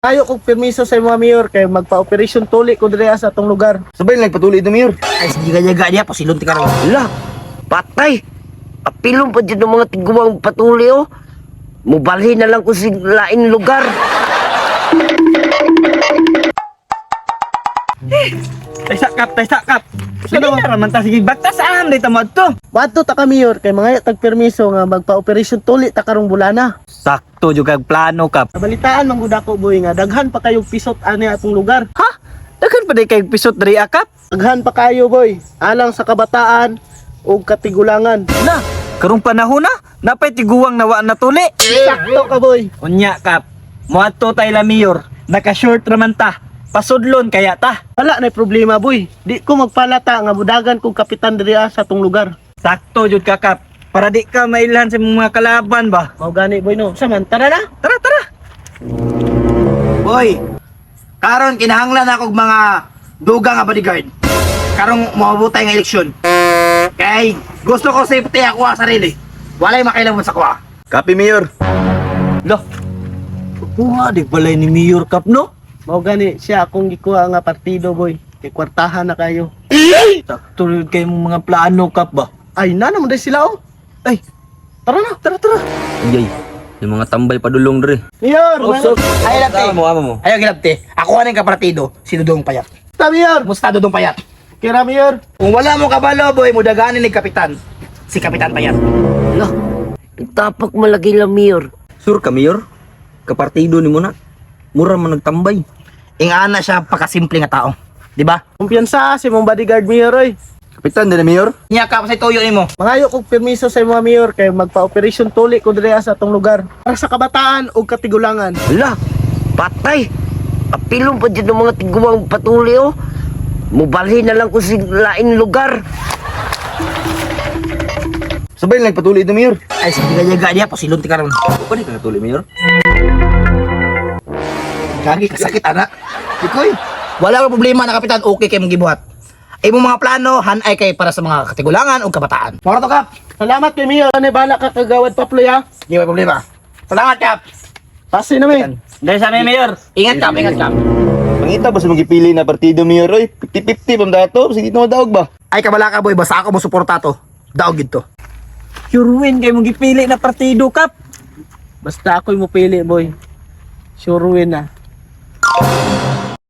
Ayo kog permiso sa mga mayor kay magpa-operasyon tuli ko dire sa atong lugar. Sabay nagpatuloy ito, Mayor. Ay, sige ganyaga niya, pasilon ti karon. Hala, patay. Apilong pa dyan ng mga tiguang patuli, oh. Mubalhin na lang ko sa laing lugar. Tay sakap. Sige na raman ta, sige bagtasaan day tamad to. Wadto ta ka mayor kay mga tag permiso nga magpa-operasyon tuli ta karong bulana. Sakto jud kag plano kap. Nabalitaan man gud ako boy nga daghan pa kayong pisot ani atong lugar. Ha? Daghan pa day kay pisot diri akap. Daghan pa kayo boy, alang sa kabataan ug katigulangan. Na, karong panahon na, napay tiguang nawa na tuli. Sakto ka boy. Unya kap, moadto tay la mayor, naka-short raman ta. Pasudlon kaya ta. Wala na problema boy. Di ko magpalata nga mudagan kong kapitan diri sa atong lugar. Sakto jud ka kap. Para di ka mailhan sa mga kalaban ba. Mao gani boy no. Saman tara na. Tara. Boy, karon kinahanglan ako og mga dugang nga bodyguard. Karong maabutay nga eleksyon. Kay gusto ko safety ako sa sarili. Walay makailangan sa kuha. Copy, Mayor. Lo. Kuha di balay ni Mayor kap no. Mao gani siya akong gikuha nga partido boy. Kay kwartahan na kayo. Sakto jud kay mong mga plano kap ba. Ay na naman dai sila oh. Ay, Tara na. tara. Yay, yung mga tambay padulong dre. Mayor. Ay, labte. Ama mo. Ayaw gilabte. Ako aning kapartido, si Dudong Payat. Ta mayor. Musta Dudong Payat? Kira mayor. Kung wala mo kabalo, boy, mudaganin ni Kapitan. Si Kapitan Payat. Hala, tapak malagi lang, Mayor. Sur ka Mayor? Kapartido ni mo na. Mura man nagtambay. Ingana siya pagkasimple nga tao. Di ba? Kumpiyansa si mong bodyguard mayor oy. Kapitan din Mayor. Niya ka sa tuyo nimo. Mangayo kog permiso sa mga mayor kay magpa-operasyon tuli ko dire sa atong lugar para sa kabataan ug katigulangan. Hala, patay. Apilong pa dyan ng mga tiguang patuli, oh. Mubalhin na lang ko sa laing lugar. Sabay nagpatuloy ito, Mayor. Ay, sige ganyaga niya, pasilon ti karon. Pwede ka natuli, Mayor? Kagi kasakit ana. Ikoy. Wala ka problema na Kapitan, okay kay mong gibuhat. Ay mong mga plano, hanay kay para sa mga katigulangan o kabataan. Mora to, Kap. Salamat kay mayor. Ano bala ka kagawad paploy ha. Di may problema. Salamat, Kap. Pasi na mi. Dahil sa may Mayor. Ingat, Kap. Ingat, Kap. Mangita ba sa magipili na partido, Mayor? Oy, 50-50 pang dato. Sige na madaog ba? Ay, kabala ka, boy. Basta ako mo suporta to. Daog gito. Sure win kay mong gipili na partido kap. Basta ako'y mo pili boy. Sure win na.